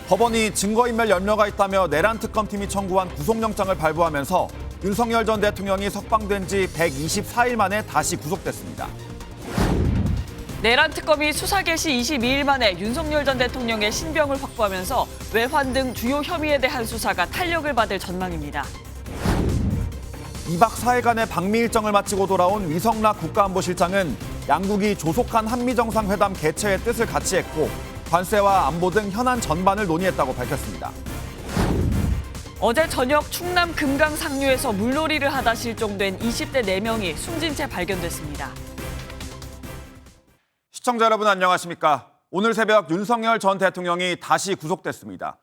법원이 증거인멸 염려가 있다며 내란 특검팀이 청구한 구속영장을 발부하면서 윤석열 전 대통령이 석방된 지 124일 만에 다시 구속됐습니다. 내란 특검이 수사 개시 22일 만에 윤석열 전 대통령의 신병을 확보하면서 외환 등 주요 혐의에 대한 수사가 탄력을 받을 전망입니다. 2박 4일간의 방미 일정을 마치고 돌아온 위성락 국가안보실장은 양국이 조속한 한미정상회담 개최의 뜻을 같이 했고 관세와 안보 등 현안 전반을 논의했다고 밝혔습니다. 어제 저녁 충남 금강 상류에서 물놀이를 하다 실종된 20대 4명이 숨진 채 발견됐습니다. 시청자 여러분 안녕하십니까? 오늘 새벽 윤석열 전 대통령이 다시 구속됐습니다.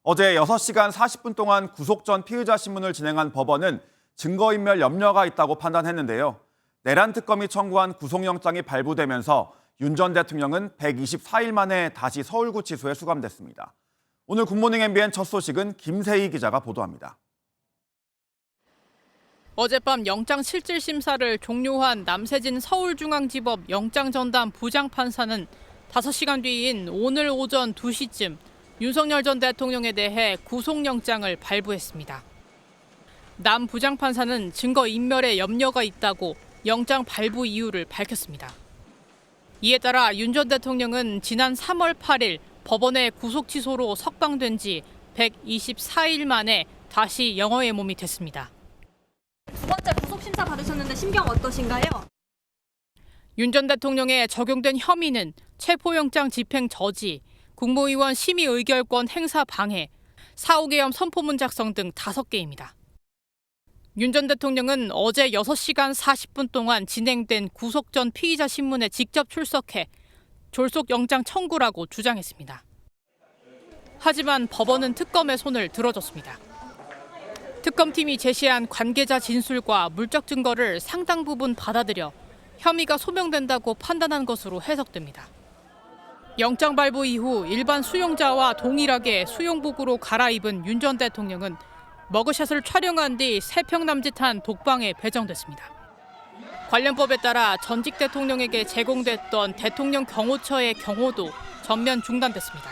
어제 6시간 40분 동안 구속 전 피의자 신문을 진행한 법원은 증거인멸 염려가 있다고 판단했는데요. 내란 특검이 청구한 구속영장이 발부되면서 윤 전 대통령은 124일 만에 다시 서울구치소에 수감됐습니다. 오늘 굿모닝 MBN 첫 소식은 김세희 기자가 보도합니다. 어젯밤 영장실질심사를 종료한 남세진 서울중앙지법 영장전담 부장판사는 5시간 뒤인 오늘 오전 2시쯤 윤석열 전 대통령에 대해 구속영장을 발부했습니다. 남 부장판사는 증거인멸에 염려가 있다고 영장 발부 이유를 밝혔습니다. 이에 따라 윤 전 대통령은 지난 3월 8일 법원의 구속취소로 석방된 지 124일 만에 다시 영어의 몸이 됐습니다. 두 번째 구속심사 받으셨는데 심경 어떠신가요? 윤 전 대통령에 적용된 혐의는 체포영장 집행 저지, 국무위원 심의 의결권 행사 방해, 사후계엄 선포문 작성 등 5개입니다. 윤 전 대통령은 어제 6시간 40분 동안 진행된 구속 전 피의자 신문에 직접 출석해 졸속 영장 청구라고 주장했습니다. 하지만 법원은 특검의 손을 들어줬습니다. 특검팀이 제시한 관계자 진술과 물적 증거를 상당 부분 받아들여 혐의가 소명된다고 판단한 것으로 해석됩니다. 영장 발부 이후 일반 수용자와 동일하게 수용복으로 갈아입은 윤 전 대통령은 머그샷을 촬영한 뒤 3평 남짓한 독방에 배정됐습니다. 관련법에 따라 전직 대통령에게 제공됐던 대통령 경호처의 경호도 전면 중단됐습니다.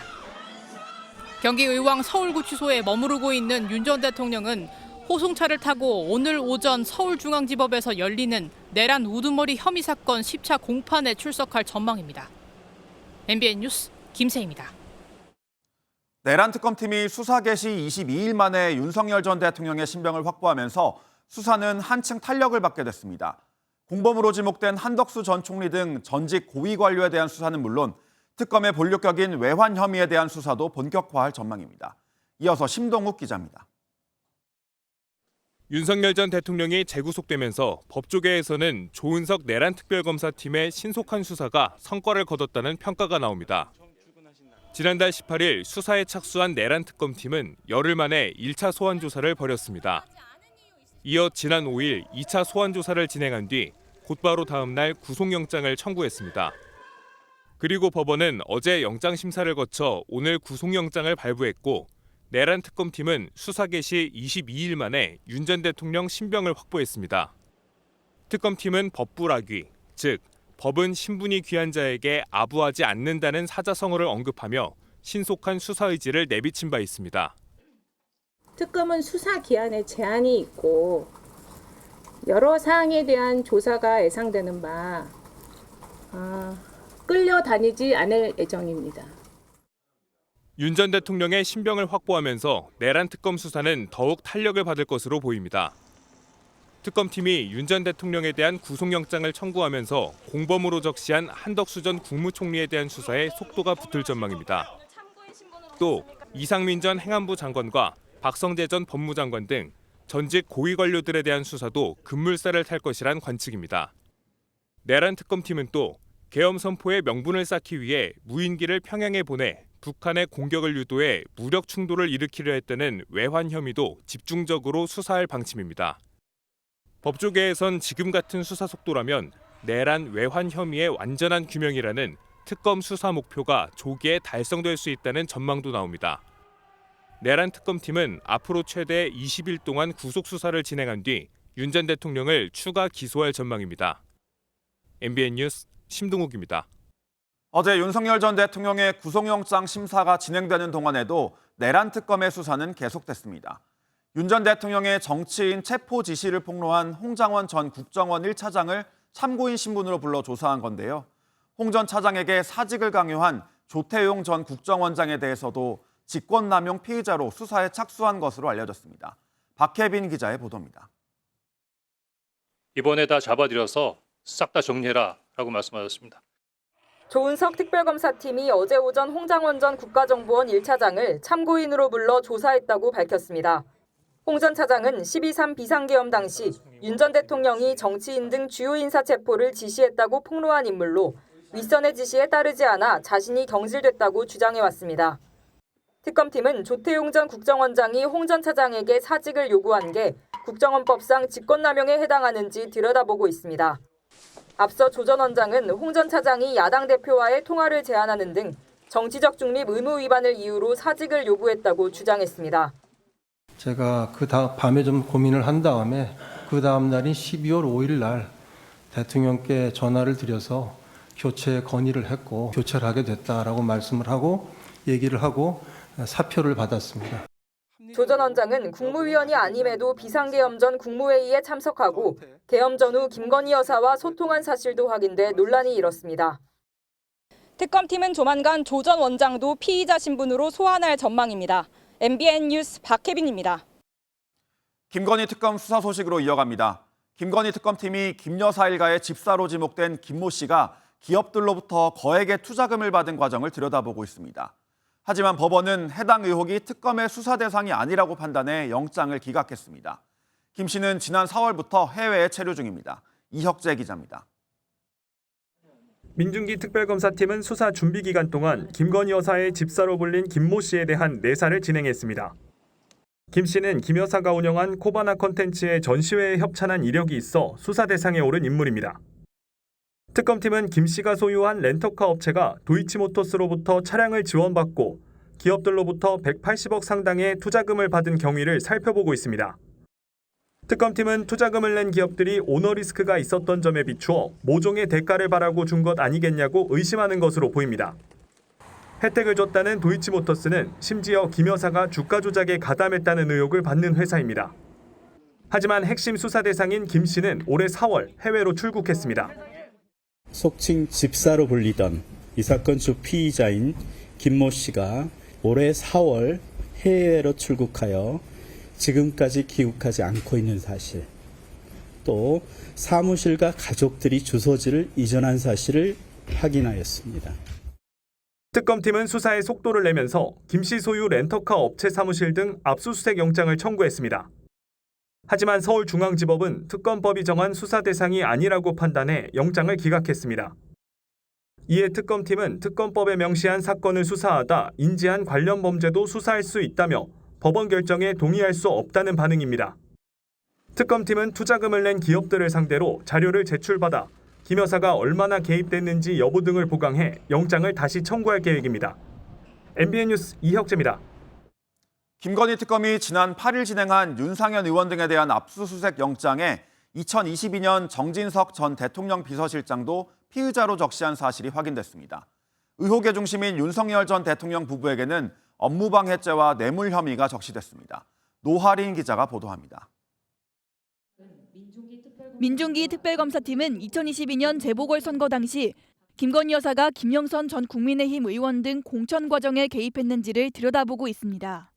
경기 의왕 서울구치소에 머무르고 있는 윤 전 대통령은 호송차를 타고 오늘 오전 서울중앙지법에서 열리는 내란 우두머리 혐의 사건 10차 공판에 출석할 전망입니다. MBN 뉴스 김세희입니다. 내란 특검팀이 수사 개시 22일 만에 윤석열 전 대통령의 신병을 확보하면서 수사는 한층 탄력을 받게 됐습니다. 공범으로 지목된 한덕수 전 총리 등 전직 고위 관료에 대한 수사는 물론 특검의 본격적인 외환 혐의에 대한 수사도 본격화할 전망입니다. 이어서 심동욱 기자입니다. 윤석열 전 대통령이 재구속되면서 법조계에서는 조은석 내란 특별검사팀의 신속한 수사가 성과를 거뒀다는 평가가 나옵니다. 지난달 18일 수사에 착수한 내란 특검팀은 열흘 만에 1차 소환 조사를 벌였습니다. 이어 지난 5일 2차 소환 조사를 진행한 뒤 곧바로 다음 날 구속영장을 청구했습니다. 그리고 법원은 어제 영장 심사를 거쳐 오늘 구속영장을 발부했고 내란 특검팀은 수사 개시 22일 만에 윤 전 대통령 신병을 확보했습니다. 특검팀은 법불악위, 즉 법은 신분이 귀한 자에게 아부하지 않는다는 사자성어를 언급하며 신속한 수사 의지를 내비친 바 있습니다. 특검은 수사 기한에 제한이 있고 여러 사항에 대한 조사가 예상되는 바 끌려다니지 않을 예정입니다. 윤 전 대통령의 신병을 확보하면서 내란 특검 수사는 더욱 탄력을 받을 것으로 보입니다. 특검팀이 윤 전 대통령에 대한 구속영장을 청구하면서 공범으로 적시한 한덕수 전 국무총리에 대한 수사에 속도가 붙을 전망입니다. 또 이상민 전 행안부 장관과 박성재 전 법무장관 등 전직 고위 관료들에 대한 수사도 급물살을 탈 것이란 관측입니다. 내란 특검팀은 또 계엄 선포의 명분을 쌓기 위해 무인기를 평양에 보내 북한의 공격을 유도해 무력 충돌을 일으키려 했다는 외환 혐의도 집중적으로 수사할 방침입니다. 법조계에선 지금 같은 수사 속도라면 내란 외환 혐의의 완전한 규명이라는 특검 수사 목표가 조기에 달성될 수 있다는 전망도 나옵니다. 내란 특검팀은 앞으로 최대 20일 동안 구속 수사를 진행한 뒤 윤 전 대통령을 추가 기소할 전망입니다. MBN 뉴스 심동욱입니다. 어제 윤석열 전 대통령의 구속영장 심사가 진행되는 동안에도 내란 특검의 수사는 계속됐습니다. 윤 전 대통령의 정치인 체포 지시를 폭로한 홍장원 전 국정원 1차장을 참고인 신분으로 불러 조사한 건데요. 홍 전 차장에게 사직을 강요한 조태용 전 국정원장에 대해서도 직권남용 피의자로 수사에 착수한 것으로 알려졌습니다. 박혜빈 기자의 보도입니다. 이번에 다 잡아들여서 싹 다 정리해라 라고 말씀하셨습니다. 조은석 특별검사팀이 어제 오전 홍장원 전 국가정보원 1차장을 참고인으로 불러 조사했다고 밝혔습니다. 홍 전 차장은 12.3 비상계엄 당시 윤 전 대통령이 정치인 등 주요 인사 체포를 지시했다고 폭로한 인물로 윗선의 지시에 따르지 않아 자신이 경질됐다고 주장해왔습니다. 특검팀은 조태용 전 국정원장이 홍 전 차장에게 사직을 요구한 게 국정원법상 직권남용에 해당하는지 들여다보고 있습니다. 앞서 조 전 원장은 홍 전 차장이 야당 대표와의 통화를 제안하는 등 정치적 중립 의무 위반을 이유로 사직을 요구했다고 주장했습니다. 제가 밤에 좀 고민을 한 다음에 그 다음 날인 12월 5일 날 대통령께 전화를 드려서 교체 건의를 했고 교체를 하게 됐다라고 말씀을 하고 얘기를 하고 사표를 받았습니다. 조 전 원장은 국무위원이 아님에도 비상계엄 전 국무회의에 참석하고 계엄 전후 김건희 여사와 소통한 사실도 확인돼 논란이 일었습니다. 특검팀은 조만간 조 전 원장도 피의자 신분으로 소환할 전망입니다. MBN 뉴스 박혜빈입니다. 김건희 특검 수사 소식으로 이어갑니다. 김건희 특검팀이 김 여사 일가의 집사로 지목된 김모 씨가 기업들로부터 거액의 투자금을 받은 과정을 들여다보고 있습니다. 하지만 법원은 해당 의혹이 특검의 수사 대상이 아니라고 판단해 영장을 기각했습니다. 김 씨는 지난 4월부터 해외에 체류 중입니다. 이혁재 기자입니다. 민중기 특별검사팀은 수사 준비 기간 동안 김건희 여사의 집사로 불린 김모 씨에 대한 내사를 진행했습니다. 김 씨는 김 여사가 운영한 코바나 컨텐츠의 전시회에 협찬한 이력이 있어 수사 대상에 오른 인물입니다. 특검팀은 김 씨가 소유한 렌터카 업체가 도이치모터스로부터 차량을 지원받고 기업들로부터 180억 상당의 투자금을 받은 경위를 살펴보고 있습니다. 특검팀은 투자금을 낸 기업들이 오너 리스크가 있었던 점에 비추어 모종의 대가를 바라고 준 것 아니겠냐고 의심하는 것으로 보입니다. 혜택을 줬다는 도이치모터스는 심지어 김 여사가 주가 조작에 가담했다는 의혹을 받는 회사입니다. 하지만 핵심 수사 대상인 김 씨는 올해 4월 해외로 출국했습니다. 속칭 집사로 불리던 이 사건 주 피의자인 김모 씨가 올해 4월 해외로 출국하여 지금까지 귀국하지 않고 있는 사실, 또 사무실과 가족들이 주소지를 이전한 사실을 확인하였습니다. 특검팀은 수사에 속도를 내면서 김 씨 소유 렌터카 업체 사무실 등 압수수색 영장을 청구했습니다. 하지만 서울중앙지법은 특검법이 정한 수사 대상이 아니라고 판단해 영장을 기각했습니다. 이에 특검팀은 특검법에 명시한 사건을 수사하다 인지한 관련 범죄도 수사할 수 있다며 법원 결정에 동의할 수 없다는 반응입니다. 특검팀은 투자금을 낸 기업들을 상대로 자료를 제출받아 김 여사가 얼마나 개입됐는지 여부 등을 보강해 영장을 다시 청구할 계획입니다. MBN 뉴스 이혁재입니다. 김건희 특검이 지난 8일 진행한 윤상현 의원 등에 대한 압수수색 영장에 2022년 정진석 전 대통령 비서실장도 피의자로 적시한 사실이 확인됐습니다. 의혹의 중심인 윤석열 전 대통령 부부에게는 업무방해죄와 뇌물 혐의가 적시됐습니다. 노하린 기자가 보도합니다. 민중기 특별검사팀은 2022년 재보궐선거 당시 김건희 여사가 김영선 전 국민의힘 의원 등 공천 과정에 개입했는지를 들여다보고 있습니다.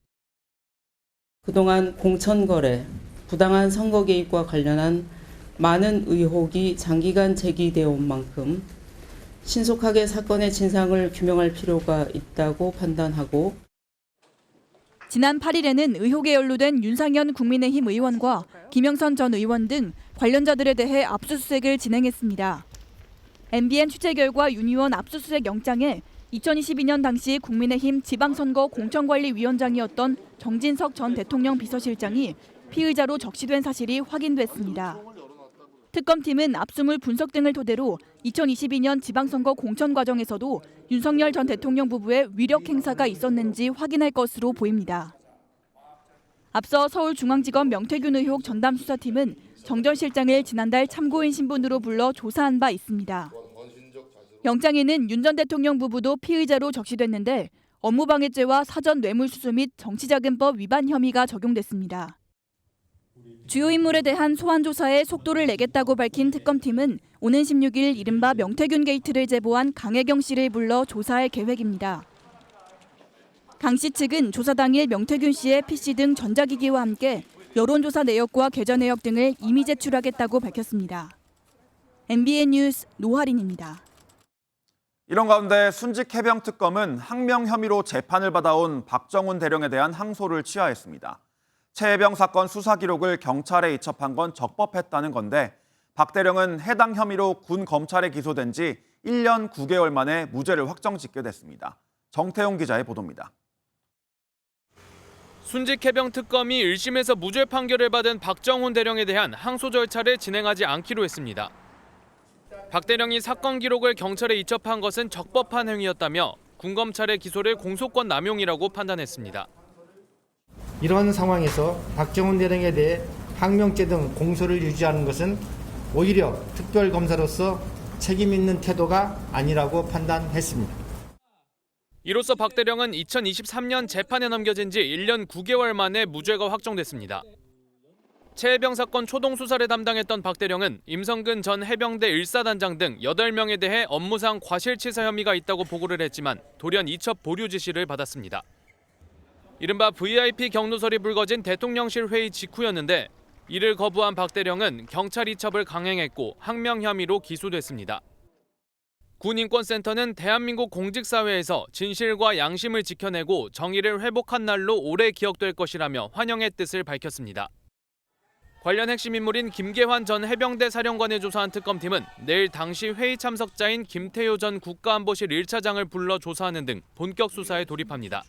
그동안 공천거래, 부당한 선거 개입과 관련한 많은 의혹이 장기간 제기되어 온 만큼 신속하게 사건의 진상을 규명할 필요가 있다고 판단하고 지난 8일에는 의혹에 연루된 윤상현 국민의힘 의원과 김영선 전 의원 등 관련자들에 대해 압수수색을 진행했습니다. MBN 취재 결과 윤 의원 압수수색 영장에 2022년 당시 국민의힘 지방선거 공천관리위원장이었던 정진석 전 대통령 비서실장이 피의자로 적시된 사실이 확인됐습니다. 특검팀은 압수물 분석 등을 토대로 2022년 지방선거 공천 과정에서도 윤석열 전 대통령 부부의 위력 행사가 있었는지 확인할 것으로 보입니다. 앞서 서울중앙지검 명태균 의혹 전담수사팀은 정 전 실장을 지난달 참고인 신분으로 불러 조사한 바 있습니다. 영장에는 윤 전 대통령 부부도 피의자로 적시됐는데 업무방해죄와 사전 뇌물수수 및 정치자금법 위반 혐의가 적용됐습니다. 주요 인물에 대한 소환 조사에 속도를 내겠다고 밝힌 특검팀은 오는 16일 이른바 명태균 게이트를 제보한 강혜경 씨를 불러 조사할 계획입니다. 강 씨 측은 조사 당일 명태균 씨의 PC 등 전자기기와 함께 여론조사 내역과 계좌 내역 등을 이미 제출하겠다고 밝혔습니다. MBN 뉴스 노하린입니다. 이런 가운데 순직 해병 특검은 항명 혐의로 재판을 받아온 박정훈 대령에 대한 항소를 취하했습니다. 최 해병 사건 수사 기록을 경찰에 이첩한 건 적법했다는 건데 박 대령은 해당 혐의로 군 검찰에 기소된 지 1년 9개월 만에 무죄를 확정짓게 됐습니다. 정태용 기자의 보도입니다. 순직 해병 특검이 1심에서 무죄 판결을 받은 박정훈 대령에 대한 항소 절차를 진행하지 않기로 했습니다. 박 대령이 사건 기록을 경찰에 이첩한 것은 적법한 행위였다며 군 검찰의 기소를 공소권 남용이라고 판단했습니다. 이런 상황에서 박정훈 대령에 대해 항명죄 등 공소를 유지하는 것은 오히려 특별검사로서 책임 있는 태도가 아니라고 판단했습니다. 이로써 박 대령은 2023년 재판에 넘겨진 지 1년 9개월 만에 무죄가 확정됐습니다. 최 해병 사건 초동 수사를 담당했던 박 대령은 임성근 전 해병대 1사단장 등 8명에 대해 업무상 과실치사 혐의가 있다고 보고를 했지만 돌연 이첩 보류 지시를 받았습니다. 이른바 VIP 경로설이 불거진 대통령실 회의 직후였는데 이를 거부한 박 대령은 경찰 이첩을 강행했고 항명 혐의로 기소됐습니다. 군인권센터는 대한민국 공직사회에서 진실과 양심을 지켜내고 정의를 회복한 날로 오래 기억될 것이라며 환영의 뜻을 밝혔습니다. 관련 핵심 인물인 김계환 전 해병대 사령관을 조사한 특검팀은 내일 당시 회의 참석자인 김태효 전 국가안보실 1차장을 불러 조사하는 등 본격 수사에 돌입합니다.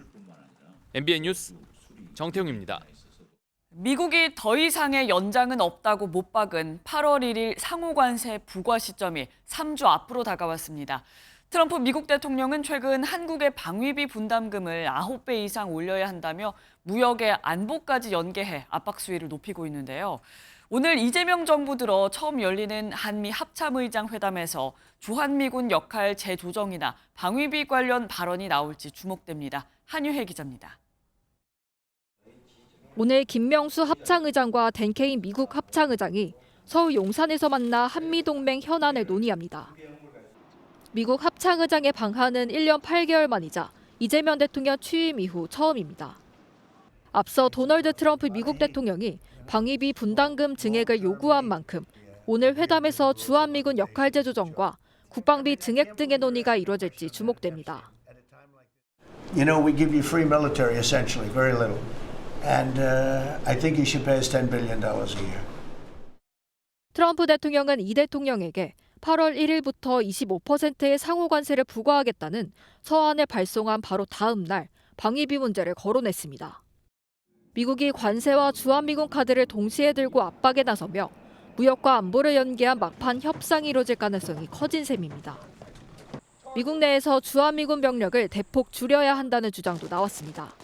MBN 뉴스 정태용입니다. 미국이 더 이상의 연장은 없다고 못 박은 8월 1일 상호관세 부과 시점이 3주 앞으로 다가왔습니다. 트럼프 미국 대통령은 최근 한국의 방위비 분담금을 9배 이상 올려야 한다며 무역의 안보까지 연계해 압박 수위를 높이고 있는데요. 오늘 이재명 정부 들어 처음 열리는 한미 합참의장 회담에서 주한미군 역할 재조정이나 방위비 관련 발언이 나올지 주목됩니다. 한유혜 기자입니다. 오늘 김명수 합창의장과 댄케인 미국 합창의장이 서울 용산에서 만나 한미동맹 현안을 논의합니다. 미국 합창의장의 방한은 1년 8개월 만이자 이재명 대통령 취임 이후 처음입니다. 앞서 도널드 트럼프 미국 대통령이 방위비 분담금 증액을 요구한 만큼 오늘 회담에서 주한미군 역할 재조정과 국방비 증액 등의 논의가 이뤄질지 주목됩니다. You know, we give you free military essentially, very little. And I think you should pay us $10 billion a year. 트럼프 대통령은 이 대통령에게 8월 1일부터 25%의 상호관세를 부과하겠다는 서한을 발송한 바로 다음 날 방위비 문제를 거론했습니다. 미국이 관세와 주한미군 카드를 동시에 들고 압박에 나서며 무역과 안보를 연계한 막판 협상이 이뤄질 가능성이 커진 셈입니다. 미국 내에서 주한미군 병력을 대폭 줄여야 한다는 주장도 나왔습니다.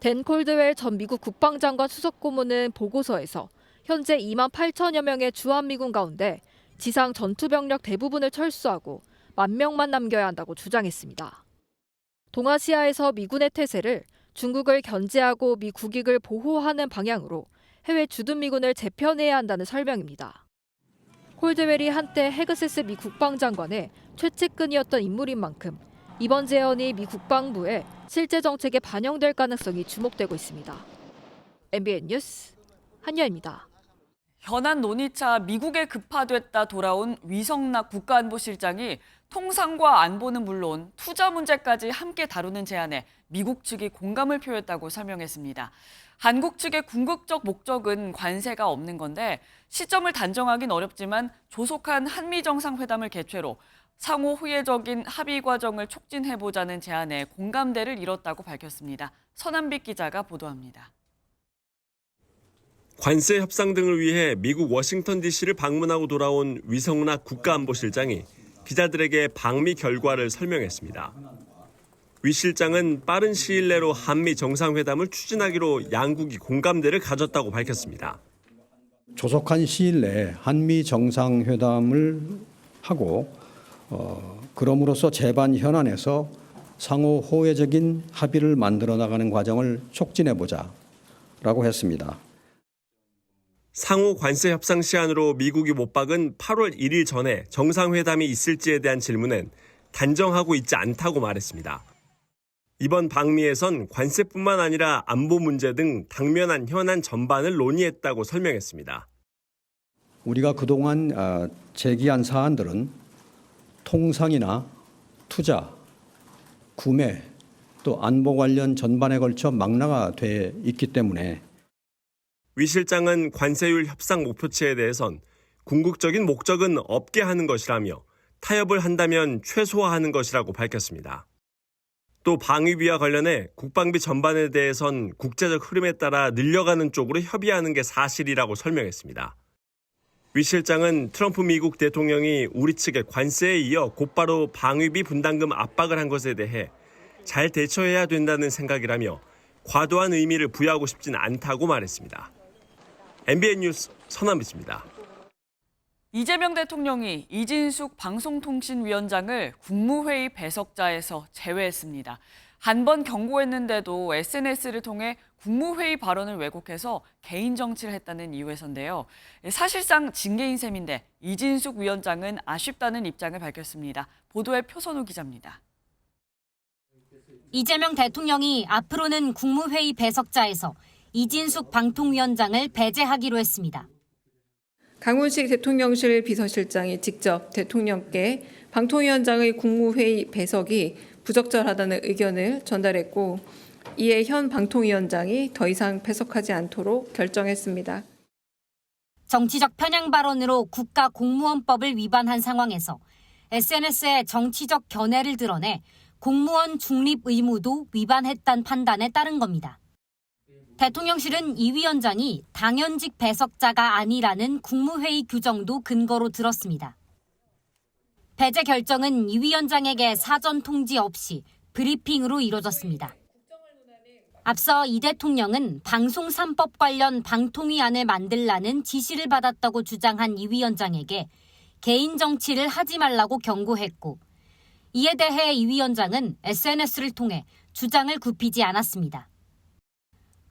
댄 콜드웰 전 미국 국방장관 수석고문은 보고서에서 현재 2만 8천여 명의 주한미군 가운데 지상 전투병력 대부분을 철수하고 10,000명만 남겨야 한다고 주장했습니다. 동아시아에서 미군의 태세를 중국을 견제하고 미 국익을 보호하는 방향으로 해외 주둔미군을 재편해야 한다는 설명입니다. 콜드웰이 한때 헤그세스 미 국방장관의 최측근이었던 인물인 만큼 이번 제언이 미 국방부의 실제 정책에 반영될 가능성이 주목되고 있습니다. MBN 뉴스 한여입니다. 현안 논의차 미국에 급파됐다 돌아온 위성락 국가안보실장이 통상과 안보는 물론 투자 문제까지 함께 다루는 제안에 미국 측이 공감을 표했다고 설명했습니다. 한국 측의 궁극적 목적은 관세가 없는 건데 시점을 단정하긴 어렵지만 조속한 한미 정상회담을 개최로 상호 후예적인 합의 과정을 촉진해보자는 제안에 공감대를 이뤘다고 밝혔습니다. 서남빛 기자가 보도합니다. 관세 협상 등을 위해 미국 워싱턴 DC를 방문하고 돌아온 위성락 국가안보실장이 기자들에게 방미 결과를 설명했습니다. 위 실장은 빠른 시일 내로 한미 정상회담을 추진하기로 양국이 공감대를 가졌다고 밝혔습니다. 조속한 시일 내에 한미 정상회담을 하고 그럼으로써 재반 현안에서 상호 호혜적인 합의를 만들어 나가는 과정을 촉진해보자라고 했습니다. 상호 관세 협상 시한으로 미국이 못 박은 8월 1일 전에 정상회담이 있을지에 대한 질문엔 단정하고 있지 않다고 말했습니다. 이번 방미에선 관세뿐만 아니라 안보 문제 등 당면한 현안 전반을 논의했다고 설명했습니다. 우리가 그동안 제기한 사안들은 통상이나 투자, 구매, 또 안보 관련 전반에 걸쳐 망라가 돼 있기 때문에 위 실장은 관세율 협상 목표치에 대해선 궁극적인 목적은 없게 하는 것이라며 타협을 한다면 최소화하는 것이라고 밝혔습니다. 또 방위비와 관련해 국방비 전반에 대해선 국제적 흐름에 따라 늘려가는 쪽으로 협의하는 게 사실이라고 설명했습니다. 위 실장은 트럼프 미국 대통령이 우리 측의 관세에 이어 곧바로 방위비 분담금 압박을 한 것에 대해 잘 대처해야 된다는 생각이라며 과도한 의미를 부여하고 싶진 않다고 말했습니다. MBN 뉴스 서남비입니다. 이재명 대통령이 이진숙 방송통신위원장을 국무회의 배석자에서 제외했습니다. 한 번 경고했는데도 SNS를 통해 국무회의 발언을 왜곡해서 개인 정치를 했다는 이유에서인데요. 사실상 징계인 셈인데 이진숙 위원장은 아쉽다는 입장을 밝혔습니다. 보도에 표선우 기자입니다. 이재명 대통령이 앞으로는 국무회의 배석자에서 이진숙 방통위원장을 배제하기로 했습니다. 강훈식 대통령실 비서실장이 직접 대통령께 방통위원장의 국무회의 배석이 부적절하다는 의견을 전달했고 이에 현 방통위원장이 더 이상 배석하지 않도록 결정했습니다. 정치적 편향 발언으로 국가공무원법을 위반한 상황에서 SNS에 정치적 견해를 드러내 공무원 중립 의무도 위반했다는 판단에 따른 겁니다. 대통령실은 이 위원장이 당연직 배석자가 아니라는 국무회의 규정도 근거로 들었습니다. 배제 결정은 이 위원장에게 사전 통지 없이 브리핑으로 이뤄졌습니다. 앞서 이 대통령은 방송 3법 관련 방통위안을 만들라는 지시를 받았다고 주장한 이 위원장에게 개인 정치를 하지 말라고 경고했고 이에 대해 이 위원장은 SNS를 통해 주장을 굽히지 않았습니다.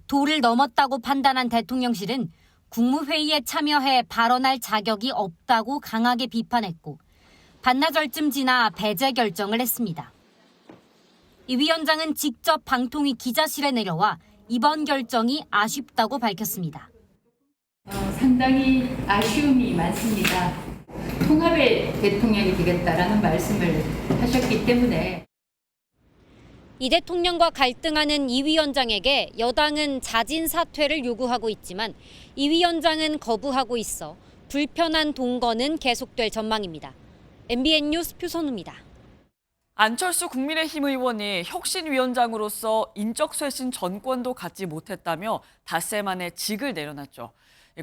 도를 넘었다고 판단한 대통령실은 국무회의에 참여해 발언할 자격이 없다고 강하게 비판했고 반나절쯤 지나 배제 결정을 했습니다. 이 위원장은 직접 방통위 기자실에 내려와 이번 결정이 아쉽다고 밝혔습니다. 상당히 아쉬움이 많습니다. 통합의 대통령이 되겠다라는 말씀을 하셨기 때문에 이 대통령과 갈등하는 이 위원장에게 여당은 자진 사퇴를 요구하고 있지만 이 위원장은 거부하고 있어 불편한 동거는 계속될 전망입니다. MBN 뉴스 표선우입니다. 안철수 국민의힘 의원이 혁신위원장으로서 인적쇄신 전권도 갖지 못했다며 닷새 만에 직을 내려놨죠.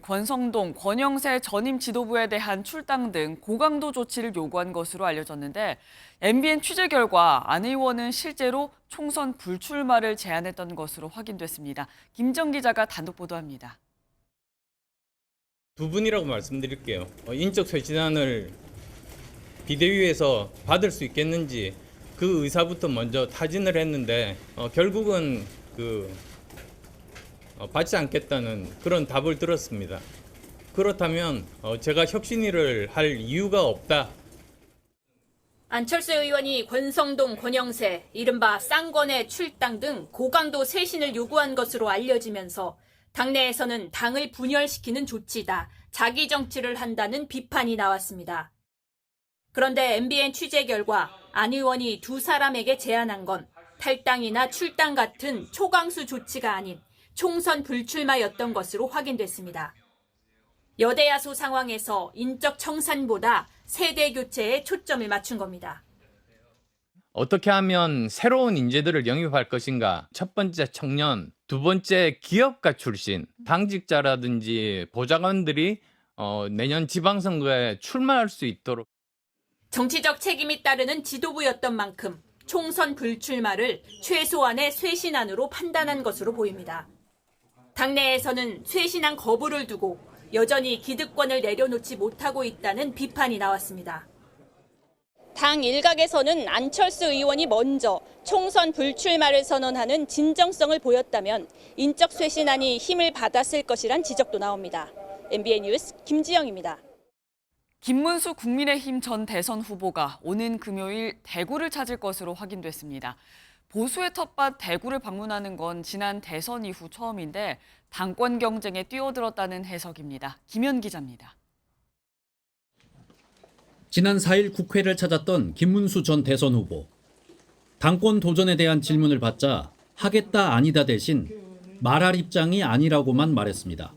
권성동, 권영세 전임 지도부에 대한 출당 등 고강도 조치를 요구한 것으로 알려졌는데 MBN 취재 결과 안 의원은 실제로 총선 불출마를 제안했던 것으로 확인됐습니다. 김정 기자가 단독 보도합니다. 두 분이라고 말씀드릴게요. 인적쇄신안을 비대위에서 받을 수 있겠는지 그 의사부터 먼저 타진을 했는데 결국은 받지 않겠다는 그런 답을 들었습니다. 그렇다면 제가 혁신위를 할 이유가 없다. 안철수 의원이 권성동, 권영세, 이른바 쌍권의 출당 등 고강도 쇄신을 요구한 것으로 알려지면서 당내에서는 당을 분열시키는 조치다, 자기 정치를 한다는 비판이 나왔습니다. 그런데 MBN 취재 결과 안 의원이 두 사람에게 제안한 건 탈당이나 출당 같은 초강수 조치가 아닌 총선 불출마였던 것으로 확인됐습니다. 여대야소 상황에서 인적 청산보다 세대 교체에 초점을 맞춘 겁니다. 어떻게 하면 새로운 인재들을 영입할 것인가? 첫 번째 청년, 두 번째 기업가 출신, 당직자라든지 보좌관들이 내년 지방선거에 출마할 수 있도록. 정치적 책임이 따르는 지도부였던 만큼 총선 불출마를 최소한의 쇄신안으로 판단한 것으로 보입니다. 당내에서는 쇄신안 거부를 두고 여전히 기득권을 내려놓지 못하고 있다는 비판이 나왔습니다. 당 일각에서는 안철수 의원이 먼저 총선 불출마를 선언하는 진정성을 보였다면 인적 쇄신안이 힘을 받았을 것이란 지적도 나옵니다. MBN 뉴스 김지영입니다. 김문수 국민의힘 전 대선 후보가 오는 금요일 대구를 찾을 것으로 확인됐습니다. 보수의 텃밭 대구를 방문하는 건 지난 대선 이후 처음인데 당권 경쟁에 뛰어들었다는 해석입니다. 김현 기자입니다. 지난 4일 국회를 찾았던 김문수 전 대선 후보. 당권 도전에 대한 질문을 받자 하겠다 아니다 대신 말할 입장이 아니라고만 말했습니다.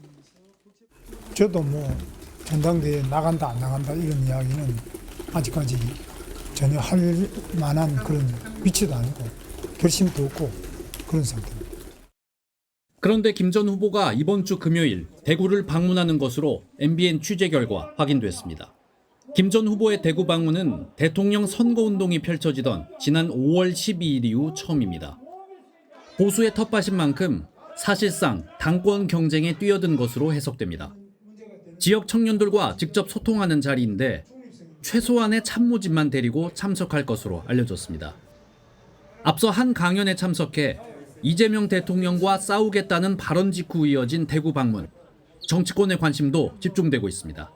저도 전당대회에 나간다 안 나간다 이런 이야기는 아직까지 전혀 할 만한 그런 위치도 아니고 결심도 없고 그런 상태입니다. 그런데 김 전 후보가 이번 주 금요일 대구를 방문하는 것으로 MBN 취재 결과 확인됐습니다. 김 전 후보의 대구 방문은 대통령 선거운동이 펼쳐지던 지난 5월 12일 이후 처음입니다. 보수의 텃밭인 만큼 사실상 당권 경쟁에 뛰어든 것으로 해석됩니다. 지역 청년들과 직접 소통하는 자리인데 최소한의 참모진만 데리고 참석할 것으로 알려졌습니다. 앞서 한 강연에 참석해 이재명 대통령과 싸우겠다는 발언 직후 이어진 대구 방문. 정치권의 관심도 집중되고 있습니다.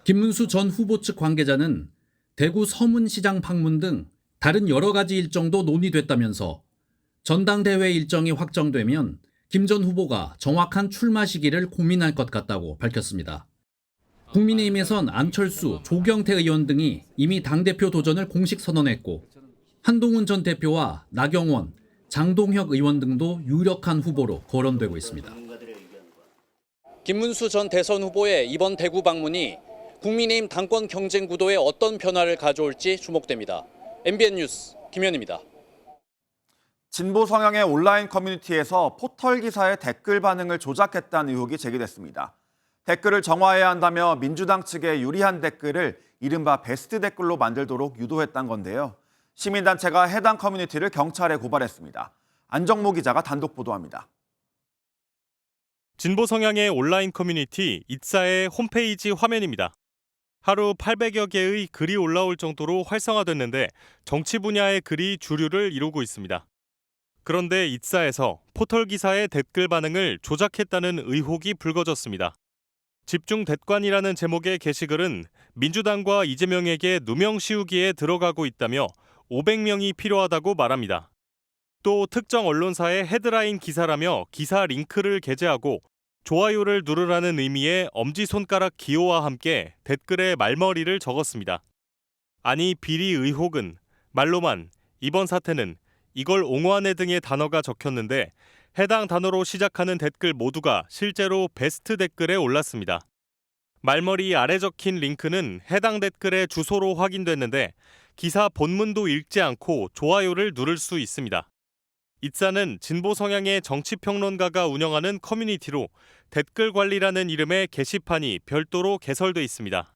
김문수 전 후보 측 관계자는 대구 서문시장 방문 등 다른 여러 가지 일정도 논의됐다면서 전당대회 일정이 확정되면 김 전 후보가 정확한 출마 시기를 고민할 것 같다고 밝혔습니다. 국민의힘에선 안철수, 조경태 의원 등이 이미 당대표 도전을 공식 선언했고 한동훈 전 대표와 나경원, 장동혁 의원 등도 유력한 후보로 거론되고 있습니다. 김문수 전 대선 후보의 이번 대구 방문이 국민의힘 당권 경쟁 구도에 어떤 변화를 가져올지 주목됩니다. MBN 뉴스 김현입니다. 진보 성향의 온라인 커뮤니티에서 포털 기사의 댓글 반응을 조작했다는 의혹이 제기됐습니다. 댓글을 정화해야 한다며 민주당 측에 유리한 댓글을 이른바 베스트 댓글로 만들도록 유도했던 건데요. 시민단체가 해당 커뮤니티를 경찰에 고발했습니다. 안정모 기자가 단독 보도합니다. 진보 성향의 온라인 커뮤니티 잇사의 홈페이지 화면입니다. 하루 800여 개의 글이 올라올 정도로 활성화됐는데 정치 분야의 글이 주류를 이루고 있습니다. 그런데 잇사에서 포털 기사의 댓글 반응을 조작했다는 의혹이 불거졌습니다. 집중 대관이라는 제목의 게시글은 민주당과 이재명에게 누명 씌우기에 들어가고 있다며 500명이 필요하다고 말합니다. 또 특정 언론사의 헤드라인 기사라며 기사 링크를 게재하고 좋아요를 누르라는 의미의 엄지손가락 기호와 함께 댓글에 말머리를 적었습니다. 아니 비리 의혹은 말로만 이번 사태는 이걸 옹호하네 등의 단어가 적혔는데 해당 단어로 시작하는 댓글 모두가 실제로 베스트 댓글에 올랐습니다. 말머리 아래 적힌 링크는 해당 댓글의 주소로 확인됐는데 기사 본문도 읽지 않고 좋아요를 누를 수 있습니다. 잇사는 진보 성향의 정치평론가가 운영하는 커뮤니티로 댓글 관리라는 이름의 게시판이 별도로 개설돼 있습니다.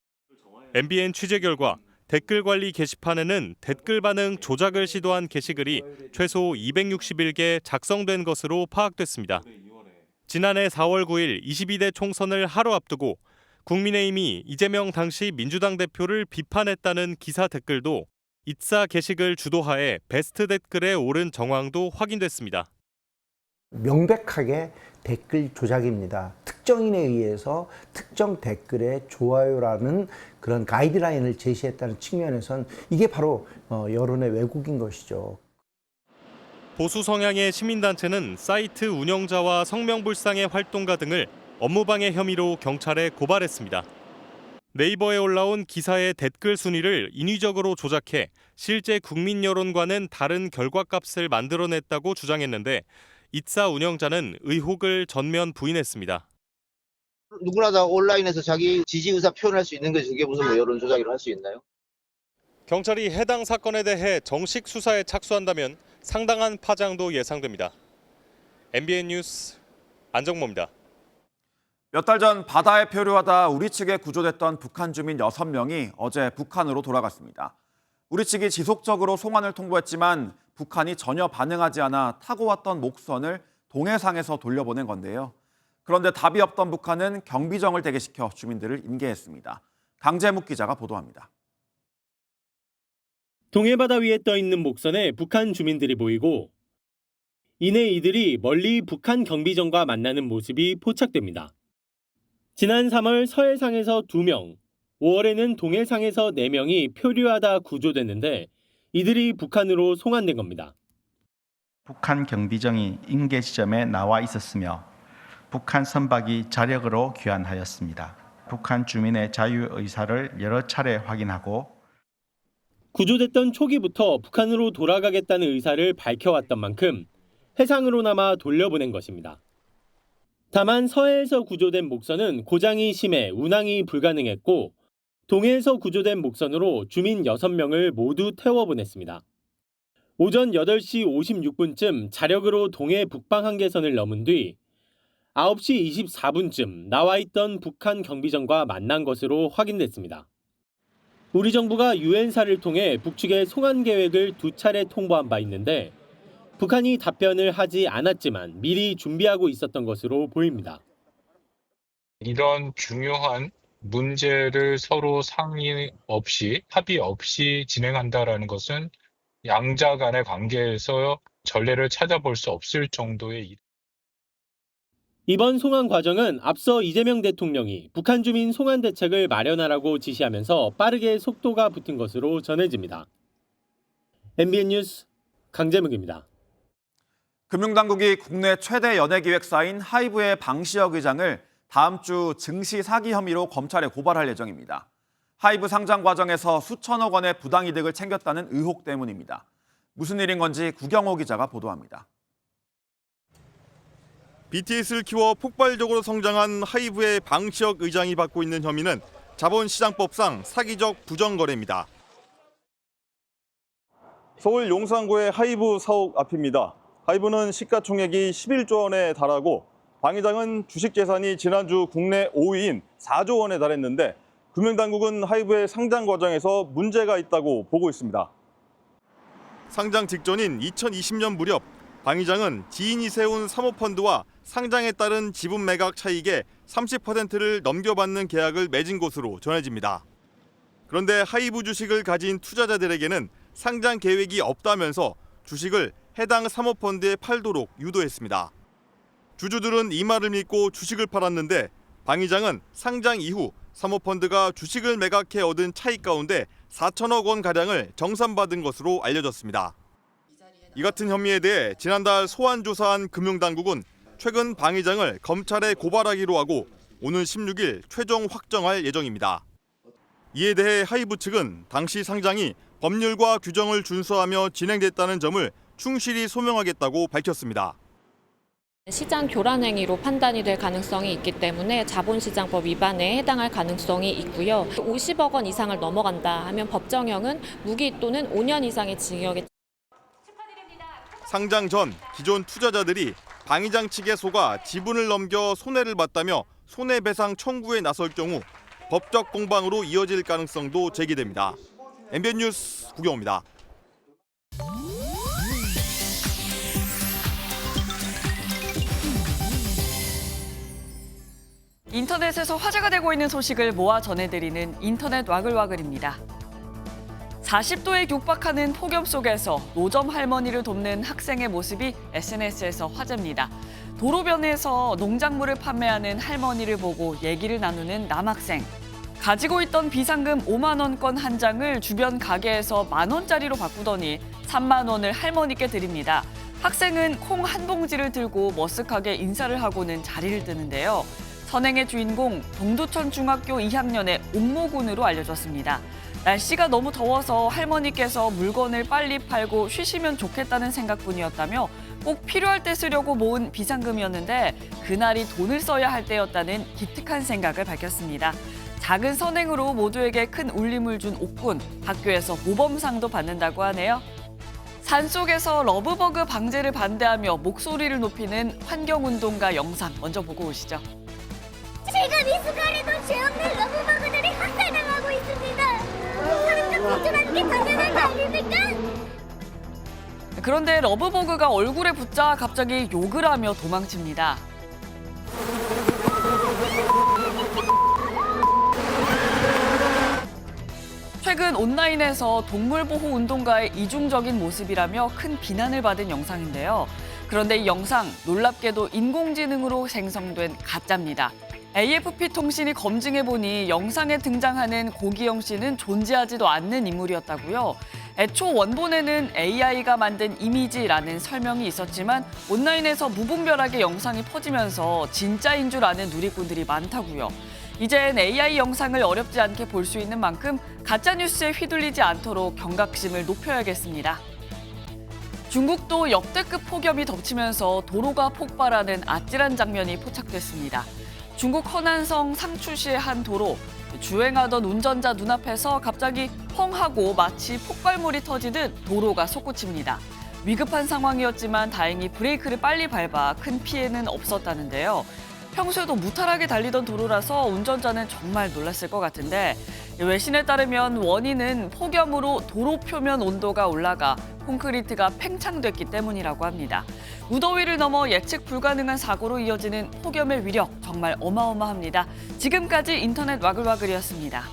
MBN 취재 결과 댓글 관리 게시판에는 댓글 반응 조작을 시도한 게시글이 최소 261개 작성된 것으로 파악됐습니다. 지난해 4월 9일 22대 총선을 하루 앞두고 국민의힘이 이재명 당시 민주당 대표를 비판했다는 기사 댓글도 잇사 게시글 주도하에 베스트 댓글에 오른 정황도 확인됐습니다. 명백하게 댓글 조작입니다. 특정인에 의해서 특정 댓글에 좋아요라는 그런 가이드라인을 제시했다는 측면에선 이게 바로 여론의 왜곡인 것이죠. 보수 성향의 시민단체는 사이트 운영자와 성명불상의 활동가 등을 업무방해 혐의로 경찰에 고발했습니다. 네이버에 올라온 기사의 댓글 순위를 인위적으로 조작해 실제 국민 여론과는 다른 결과값을 만들어냈다고 주장했는데 잇사 운영자는 의혹을 전면 부인했습니다. 누구나 다 온라인에서 자기 지지 의사 표현할 수 있는 것이 그게 무슨 여론 조작이라고 할 수 있나요? 경찰이 해당 사건에 대해 정식 수사에 착수한다면 상당한 파장도 예상됩니다. MBN 뉴스 안정모입니다. 몇 달 전 바다에 표류하다 우리 측에 구조됐던 북한 주민 6명이 어제 북한으로 돌아갔습니다. 우리 측이 지속적으로 송환을 통보했지만 북한이 전혀 반응하지 않아 타고 왔던 목선을 동해상에서 돌려보낸 건데요. 그런데 답이 없던 북한은 경비정을 대기시켜 주민들을 인계했습니다. 강재묵 기자가 보도합니다. 동해바다 위에 떠 있는 목선에 북한 주민들이 보이고 이내 이들이 멀리 북한 경비정과 만나는 모습이 포착됩니다. 지난 3월 서해상에서 2명, 5월에는 동해상에서 4명이 표류하다 구조됐는데 이들이 북한으로 송환된 겁니다. 북한 경비정이 인계 지점에 나와 있었으며 북한 선박이 자력으로 귀환하였습니다. 북한 주민의 자유 의사를 여러 차례 확인하고 구조됐던 초기부터 북한으로 돌아가겠다는 의사를 밝혀왔던 만큼 해상으로나마 돌려보낸 것입니다. 다만 서해에서 구조된 목선은 고장이 심해 운항이 불가능했고 동해에서 구조된 목선으로 주민 6명을 모두 태워보냈습니다. 오전 8시 56분쯤 자력으로 동해 북방 한계선을 넘은 뒤 9시 24분쯤 나와 있던 북한 경비정과 만난 것으로 확인됐습니다. 우리 정부가 유엔사를 통해 북측에 송환 계획을 2차례 통보한 바 있는데 북한이 답변을 하지 않았지만 미리 준비하고 있었던 것으로 보입니다. 이런 중요한 문제를 서로 상의 없이 합의 없이 진행한다라는 것은 양자 간의 관계에서 전례를 찾아볼 수 없을 정도의 이번 송환 과정은 앞서 이재명 대통령이 북한 주민 송환 대책을 마련하라고 지시하면서 빠르게 속도가 붙은 것으로 전해집니다. MBN 뉴스 강재묵입니다. 금융당국이 국내 최대 연예기획사인 하이브의 방시혁 의장을 다음 주 증시 사기 혐의로 검찰에 고발할 예정입니다. 하이브 상장 과정에서 수천억 원의 부당이득을 챙겼다는 의혹 때문입니다. 무슨 일인 건지 구경호 기자가 보도합니다. BTS를 키워 폭발적으로 성장한 하이브의 방시혁 의장이 받고 있는 혐의는 자본시장법상 사기적 부정거래입니다. 서울 용산구의 하이브 사옥 앞입니다. 하이브는 시가총액이 11조 원에 달하고 방 의장은 주식 재산이 지난주 국내 5위인 4조 원에 달했는데 금융당국은 하이브의 상장 과정에서 문제가 있다고 보고 있습니다. 상장 직전인 2020년 무렵 방 의장은 지인이 세운 사모펀드와 상장에 따른 지분 매각 차익의 30%를 넘겨받는 계약을 맺은 것으로 전해집니다. 그런데 하이브 주식을 가진 투자자들에게는 상장 계획이 없다면서 주식을 해당 사모펀드에 팔도록 유도했습니다. 주주들은 이 말을 믿고 주식을 팔았는데 방 의장은 상장 이후 사모펀드가 주식을 매각해 얻은 차익 가운데 4천억 원가량을 정산받은 것으로 알려졌습니다. 이 같은 혐의에 대해 지난달 소환 조사한 금융당국은 최근 방 의장을 검찰에 고발하기로 하고 오는 16일 최종 확정할 예정입니다. 이에 대해 하이브 측은 당시 상장이 법률과 규정을 준수하며 진행됐다는 점을 충실히 소명하겠다고 밝혔습니다. 시장 교란 행위로 판단이 될 가능성이 있기 때문에 자본시장법 위반에 해당할 가능성이 있고요. 50억 원 이상을 넘어간다 하면 법정형은 무기 또는 5년 이상의 징역에 상장 전 기존 투자자들이 방 의장 측에 속아 지분을 넘겨 손해를 봤다며 손해배상 청구에 나설 경우 법적 공방으로 이어질 가능성도 제기됩니다. MBN 뉴스 구경호입니다. 인터넷에서 화제가 되고 있는 소식을 모아 전해드리는 인터넷 와글와글입니다. 40도에 육박하는 폭염 속에서 노점 할머니를 돕는 학생의 모습이 SNS에서 화제입니다. 도로변에서 농작물을 판매하는 할머니를 보고 얘기를 나누는 남학생. 가지고 있던 비상금 5만 원권 한 장을 주변 가게에서 10,000원짜리로 바꾸더니 3만 원을 할머니께 드립니다. 학생은 콩 한 봉지를 들고 머쓱하게 인사를 하고는 자리를 뜨는데요. 선행의 주인공 동두천 중학교 2학년의 옥모군으로 알려졌습니다. 날씨가 너무 더워서 할머니께서 물건을 빨리 팔고 쉬시면 좋겠다는 생각뿐이었다며 꼭 필요할 때 쓰려고 모은 비상금이었는데 그날이 돈을 써야 할 때였다는 기특한 생각을 밝혔습니다. 작은 선행으로 모두에게 큰 울림을 준 옥군, 학교에서 모범상도 받는다고 하네요. 산속에서 러브버그 방제를 반대하며 목소리를 높이는 환경운동가 영상 먼저 보고 오시죠. 지금 이 순간에도 죄 없는 러브버그들이 학살당하고 있습니다. 사람과 공존하는 게 당연한 거 아닙니까? 그런데 러브버그가 얼굴에 붙자 갑자기 욕을 하며 도망칩니다. 최근 온라인에서 동물보호 운동가의 이중적인 모습이라며 큰 비난을 받은 영상인데요. 그런데 이 영상 놀랍게도 인공지능으로 생성된 가짜입니다. AFP 통신이 검증해보니 영상에 등장하는 고기영 씨는 존재하지도 않는 인물이었다고요. 애초 원본에는 AI가 만든 이미지라는 설명이 있었지만 온라인에서 무분별하게 영상이 퍼지면서 진짜인 줄 아는 누리꾼들이 많다고요. 이젠 AI 영상을 어렵지 않게 볼 수 있는 만큼 가짜뉴스에 휘둘리지 않도록 경각심을 높여야겠습니다. 중국도 역대급 폭염이 덮치면서 도로가 폭발하는 아찔한 장면이 포착됐습니다. 중국 허난성 상추시의 한 도로, 주행하던 운전자 눈앞에서 갑자기 펑 하고 마치 폭발물이 터지듯 도로가 솟구칩니다. 위급한 상황이었지만 다행히 브레이크를 빨리 밟아 큰 피해는 없었다는데요. 평소에도 무탈하게 달리던 도로라서 운전자는 정말 놀랐을 것 같은데 외신에 따르면 원인은 폭염으로 도로 표면 온도가 올라가 콘크리트가 팽창됐기 때문이라고 합니다. 무더위를 넘어 예측 불가능한 사고로 이어지는 폭염의 위력 정말 어마어마합니다. 지금까지 인터넷 와글와글이었습니다.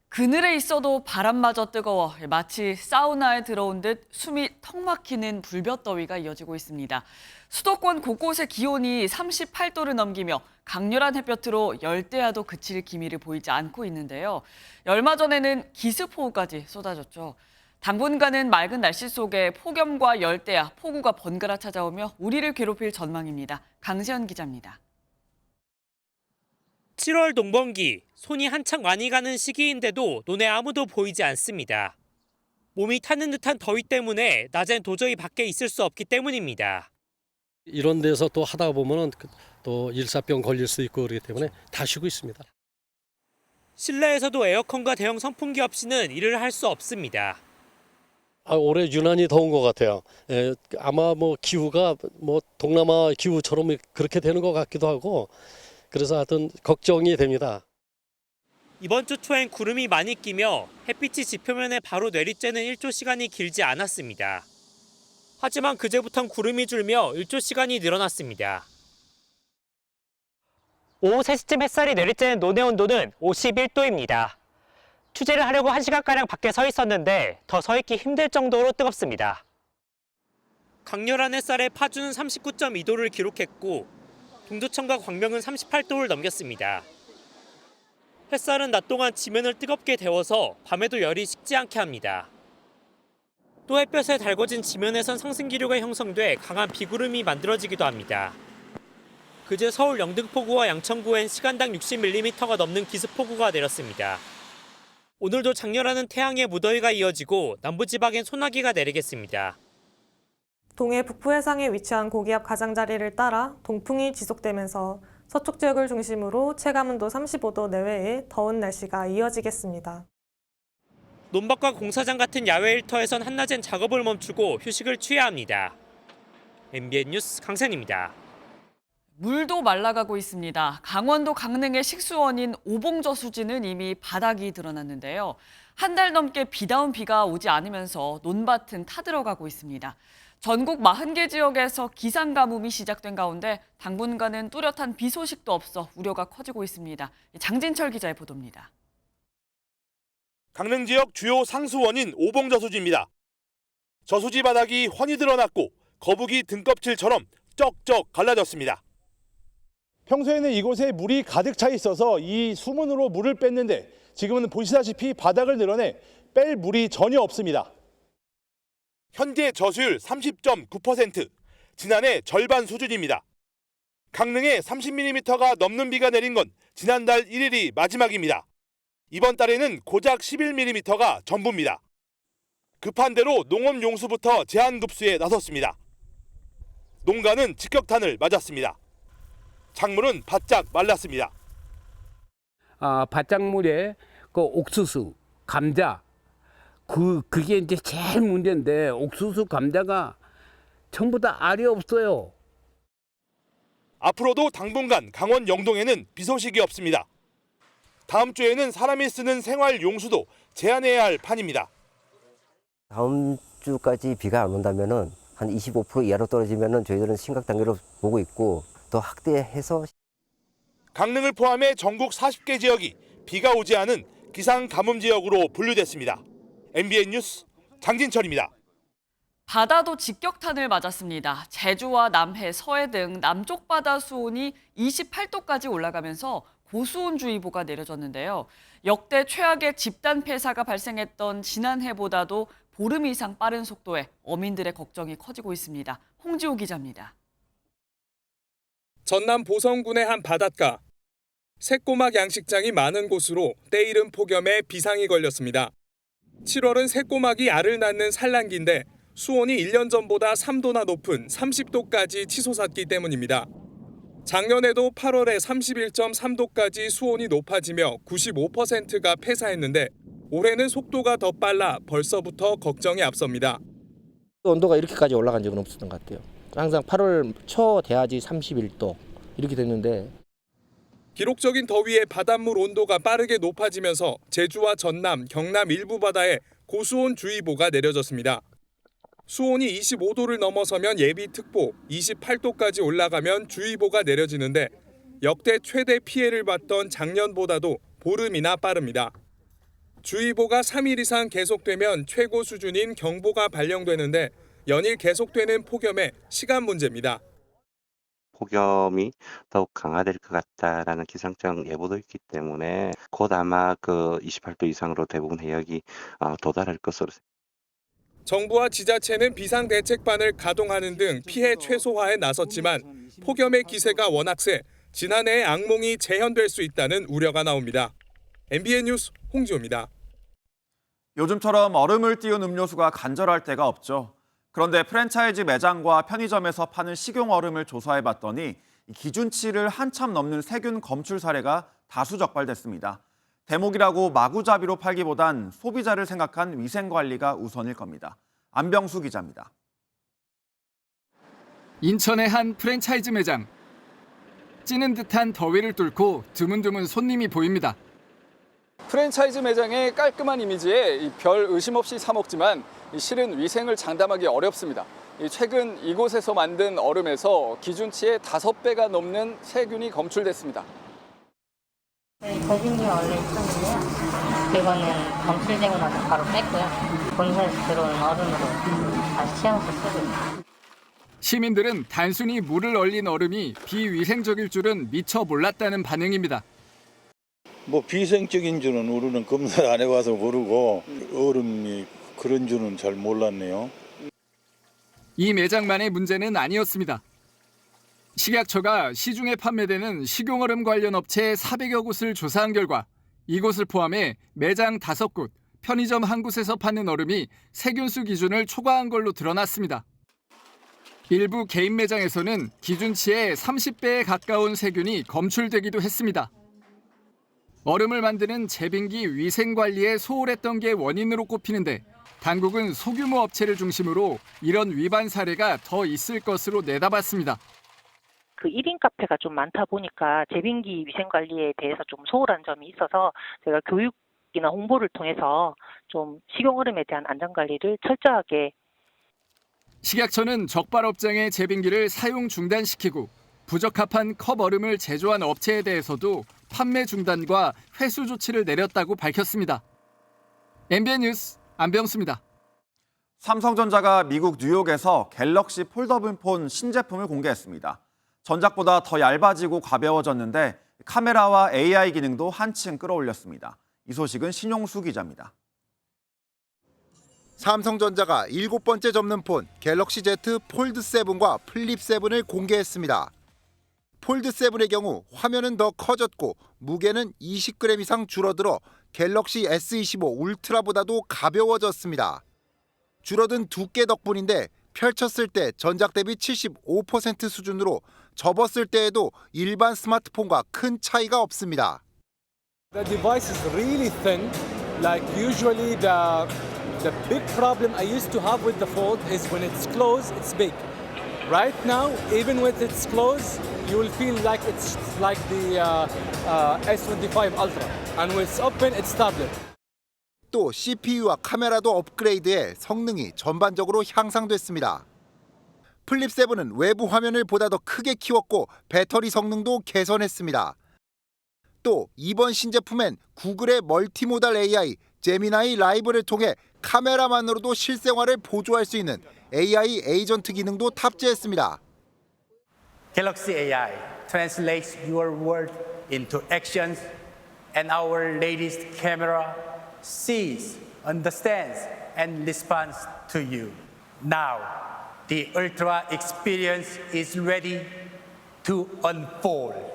그늘에 있어도 바람마저 뜨거워 마치 사우나에 들어온 듯 숨이 턱 막히는 불볕더위가 이어지고 있습니다. 수도권 곳곳의 기온이 38도를 넘기며 강렬한 햇볕으로 열대야도 그칠 기미를 보이지 않고 있는데요. 얼마 전에는 기습호우까지 쏟아졌죠. 당분간은 맑은 날씨 속에 폭염과 열대야, 폭우가 번갈아 찾아오며 우리를 괴롭힐 전망입니다. 강세현 기자입니다. 7월 동번기, 손이 한창 많이 가는 시기인데도 눈에 아무도 보이지 않습니다. 몸이 타는 듯한 더위 때문에 낮엔 도저히 밖에 있을 수 없기 때문입니다. 이런 데서 또 하다 보면은 또 일사병 걸릴 수 있고 그렇기 때문에 다 쉬고 있습니다. 실내에서도 에어컨과 대형 선풍기 없이는 일을 할 수 없습니다. 올해 유난히 더운 것 같아요. 아마 기후가 동남아 기후처럼 그렇게 되는 것 같기도 하고 그래서 하여튼 걱정이 됩니다. 이번 주 초엔 구름이 많이 끼며 햇빛이 지표면에 바로 내리쬐는 일조 시간이 길지 않았습니다. 하지만 그제부턴 구름이 줄며 일조 시간이 늘어났습니다. 오후 3시쯤 햇살이 내리쬐는 논의 온도는 51도입니다. 취재를 하려고 1시간가량 밖에 서 있었는데 더 서 있기 힘들 정도로 뜨겁습니다. 강렬한 햇살에 파주는 39.2도를 기록했고 동두천과 광명은 38도를 넘겼습니다. 햇살은 낮 동안 지면을 뜨겁게 데워서 밤에도 열이 식지 않게 합니다. 또 햇볕에 달궈진 지면에선 상승기류가 형성돼 강한 비구름이 만들어지기도 합니다. 그제 서울 영등포구와 양천구엔 시간당 60mm가 넘는 기습폭우가 내렸습니다. 오늘도 장렬하는 태양의 무더위가 이어지고 남부지방엔 소나기가 내리겠습니다. 동해 북부 해상에 위치한 고기압 가장자리를 따라 동풍이 지속되면서 서쪽 지역을 중심으로 체감온도 35도 내외의 더운 날씨가 이어지겠습니다. 논밭과 공사장 같은 야외 일터에선 한낮엔 작업을 멈추고 휴식을 취해야 합니다. MBN 뉴스 강산입니다. 물도 말라가고 있습니다. 강원도 강릉의 식수원인 오봉저수지는 이미 바닥이 드러났는데요. 한 달 넘게 비다운 비가 오지 않으면서 논밭은 타들어가고 있습니다. 전국 40개 지역에서 기상가뭄이 시작된 가운데 당분간은 뚜렷한 비 소식도 없어 우려가 커지고 있습니다. 장진철 기자의 보도입니다. 강릉 지역 주요 상수원인 오봉저수지입니다. 저수지 바닥이 훤히 드러났고 거북이 등껍질처럼 쩍쩍 갈라졌습니다. 평소에는 이곳에 물이 가득 차 있어서 이 수문으로 물을 뺐는데 지금은 보시다시피 바닥을 늘어내 뺄 물이 전혀 없습니다. 현재 저수율 30.9%, 지난해 절반 수준입니다. 강릉에 30mm가 넘는 비가 내린 건 지난달 1일이 마지막입니다. 이번 달에는 고작 11mm가 전부입니다. 급한 대로 농업용수부터 제한급수에 나섰습니다. 농가는 직격탄을 맞았습니다. 작물은 바짝 말랐습니다. 바짝물에 그 옥수수, 감자, 그게 이제 제일 문제인데 옥수수, 감자가 전부 다 알이 없어요. 앞으로도 당분간 강원 영동에는 비 소식이 없습니다. 다음 주에는 사람이 쓰는 생활 용수도 제한해야 할 판입니다. 다음 주까지 비가 안 온다면은 한 25% 이하로 떨어지면은 저희들은 심각 단계로 보고 있고 더 확대해서 강릉을 포함해 전국 40개 지역이 비가 오지 않은 기상 가뭄 지역으로 분류됐습니다. MBN 뉴스 장진철입니다. 바다도 직격탄을 맞았습니다. 제주와 남해, 서해 등 남쪽 바다 수온이 28도까지 올라가면서 고수온주의보가 내려졌는데요. 역대 최악의 집단 폐사가 발생했던 지난해보다도 보름 이상 빠른 속도에 어민들의 걱정이 커지고 있습니다. 홍지호 기자입니다. 전남 보성군의 한 바닷가. 새꼬막 양식장이 많은 곳으로 때이른 폭염에 비상이 걸렸습니다. 7월은 새꼬막이 알을 낳는 산란기인데 수온이 1년 전보다 3도나 높은 30도까지 치솟았기 때문입니다. 작년에도 8월에 31.3도까지 수온이 높아지며 95%가 폐사했는데 올해는 속도가 더 빨라 벌써부터 걱정이 앞섭니다. 온도가 이렇게까지 올라간 적은 없었던 것 같아요. 항상 8월 초 돼야지 31도 이렇게 됐는데 기록적인 더위에 바닷물 온도가 빠르게 높아지면서 제주와 전남, 경남 일부 바다에 고수온주의보가 내려졌습니다. 수온이 25도를 넘어서면 예비특보, 28도까지 올라가면 주의보가 내려지는데 역대 최대 피해를 봤던 작년보다도 보름이나 빠릅니다. 주의보가 3일 이상 계속되면 최고 수준인 경보가 발령되는데 연일 계속되는 폭염에 시간 문제입니다. 폭염이 더욱 강화될 것 같다라는 기상청 예보도 있기 때문에 곧 아마 그 28도 이상으로 대부분 해역이 도달할 것으로. 정부와 지자체는 비상대책반을 가동하는 등 피해 최소화에 나섰지만 폭염의 기세가 워낙 세 지난해의 악몽이 재현될 수 있다는 우려가 나옵니다. MBN 뉴스 홍지호입니다. 요즘처럼 얼음을 띄운 음료수가 간절할 때가 없죠. 그런데 프랜차이즈 매장과 편의점에서 파는 식용 얼음을 조사해봤더니 기준치를 한참 넘는 세균 검출 사례가 다수 적발됐습니다. 대목이라고 마구잡이로 팔기보단 소비자를 생각한 위생관리가 우선일 겁니다. 안병수 기자입니다. 인천의 한 프랜차이즈 매장. 찌는 듯한 더위를 뚫고 드문드문 손님이 보입니다. 프랜차이즈 매장의 깔끔한 이미지에 별 의심 없이 사 먹지만 실은 위생을 장담하기 어렵습니다. 최근 이곳에서 만든 얼음에서 기준치의 5배가 넘는 세균이 검출됐습니다. 거짓말 원래 있었는데요. 이거는 검출되고 나서 바로 뺐고요. 본사에서 들어온 얼음으로 다시 채워서 쓰고 있습니다. 시민들은 단순히 물을 얼린 얼음이 비위생적일 줄은 미처 몰랐다는 반응입니다. 비위생적인 줄은 우리는 검사를 안 해봐서 모르고 얼음이 그런 줄은 잘 몰랐네요. 이 매장만의 문제는 아니었습니다. 식약처가 시중에 판매되는 식용얼음 관련 업체 400여 곳을 조사한 결과 이곳을 포함해 매장 5곳, 편의점 1곳에서 파는 얼음이 세균수 기준을 초과한 걸로 드러났습니다. 일부 개인 매장에서는 기준치의 30배에 가까운 세균이 검출되기도 했습니다. 얼음을 만드는 제빙기 위생관리에 소홀했던 게 원인으로 꼽히는데 당국은 소규모 업체를 중심으로 이런 위반 사례가 더 있을 것으로 내다봤습니다. 그 1인 카페가 좀 많다 보니까 제빙기 위생관리에 대해서 좀 소홀한 점이 있어서 제가 교육이나 홍보를 통해서 좀 식용얼음에 대한 안전관리를 철저하게. 식약처는 적발업장의 제빙기를 사용 중단시키고 부적합한 컵 얼음을 제조한 업체에 대해서도 판매 중단과 회수 조치를 내렸다고 밝혔습니다. MBN 뉴스 안병수입니다. 삼성전자가 미국 뉴욕에서 갤럭시 폴더블 폰 신제품을 공개했습니다. 전작보다 더 얇아지고 가벼워졌는데 카메라와 AI 기능도 한층 끌어올렸습니다. 이 소식은 신용수 기자입니다. 삼성전자가 7번째 접는 폰 갤럭시 Z 폴드 7과 플립 7을 공개했습니다. 폴드 7의 경우 화면은 더 커졌고 무게는 20g 이상 줄어들어 갤럭시 S25 울트라보다도 가벼워졌습니다. 줄어든 두께 덕분인데 펼쳤을 때 전작 대비 75% 수준으로 접었을 때에도 일반 스마트폰과 큰 차이가 없습니다. The device is really thin. Like usually the big problem I used to have with the Fold is when it's closed, it's big. Right now, even with its closed, you will feel like it's like the S25 Ultra. And when it's open, it's tablet. 또 CPU와 카메라도 업그레이드해 성능이 전반적으로 향상됐습니다. 플립 7은 외부 화면을 보다 더 크게 키웠고 배터리 성능도 개선했습니다. 또 이번 신제품엔 구글의 멀티모달 AI 제미나이 라이브를 통해 카메라만으로도 실생활을 보조할 수 있는 AI 에이전트 기능도 탑재했습니다. Galaxy AI translates your word into actions, and our latest camera sees, understands, and responds to you. Now, the Ultra experience is ready to unfold.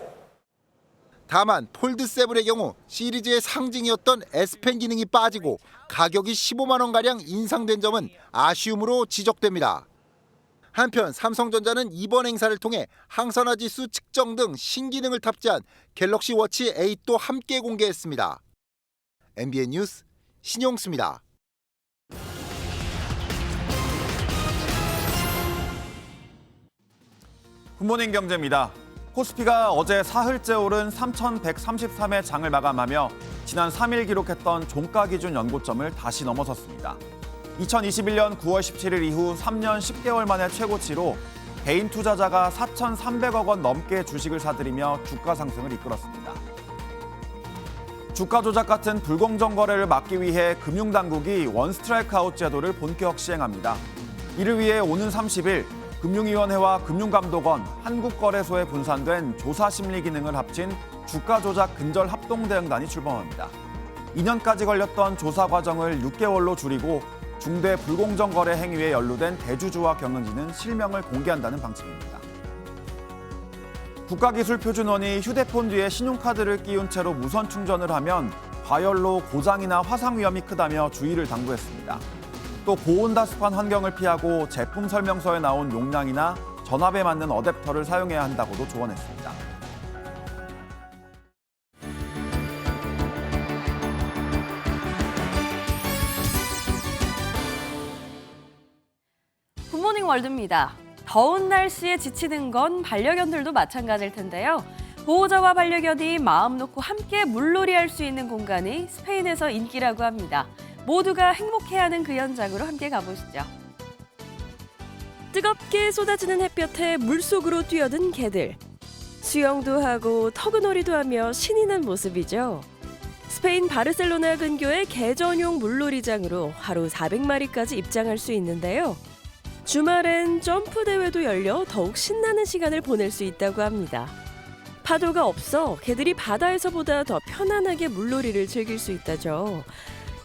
다만 폴드7의 경우 시리즈의 상징이었던 S펜 기능이 빠지고 가격이 15만 원가량 인상된 점은 아쉬움으로 지적됩니다. 한편 삼성전자는 이번 행사를 통해 항산화 지수 측정 등 신기능을 탑재한 갤럭시 워치 8도 함께 공개했습니다. MBN 뉴스 신용수입니다. 굿모닝 경제입니다. 코스피가 어제 사흘째 오른 3,133의 장을 마감하며 지난 3일 기록했던 종가 기준 연고점을 다시 넘어섰습니다. 2021년 9월 17일 이후 3년 10개월 만에 최고치로 개인 투자자가 4,300억 원 넘게 주식을 사들이며 주가 상승을 이끌었습니다. 주가 조작 같은 불공정 거래를 막기 위해 금융당국이 원스트라이크 아웃 제도를 본격 시행합니다. 이를 위해 오는 30일 금융위원회와 금융감독원, 한국거래소에 분산된 조사심리 기능을 합친 주가조작 근절 합동대응단이 출범합니다. 2년까지 걸렸던 조사 과정을 6개월로 줄이고 중대 불공정 거래 행위에 연루된 대주주와 경영진은 실명을 공개한다는 방침입니다. 국가기술표준원이 휴대폰 뒤에 신용카드를 끼운 채로 무선 충전을 하면 과열로 고장이나 화상 위험이 크다며 주의를 당부했습니다. 또 고온다습한 환경을 피하고 제품 설명서에 나온 용량이나 전압에 맞는 어댑터를 사용해야 한다고도 조언했습니다. 굿모닝 월드입니다. 더운 날씨에 지치는 건 반려견들도 마찬가지일 텐데요. 보호자와 반려견이 마음 놓고 함께 물놀이할 수 있는 공간이 스페인에서 인기라고 합니다. 모두가 행복해하는 그 현장으로 함께 가보시죠. 뜨겁게 쏟아지는 햇볕에 물속으로 뛰어든 개들. 수영도 하고 터그놀이도 하며 신이 난 모습이죠. 스페인 바르셀로나 근교의 개 전용 물놀이장으로 하루 400마리까지 입장할 수 있는데요. 주말엔 점프 대회도 열려 더욱 신나는 시간을 보낼 수 있다고 합니다. 파도가 없어 개들이 바다에서보다 더 편안하게 물놀이를 즐길 수 있다죠.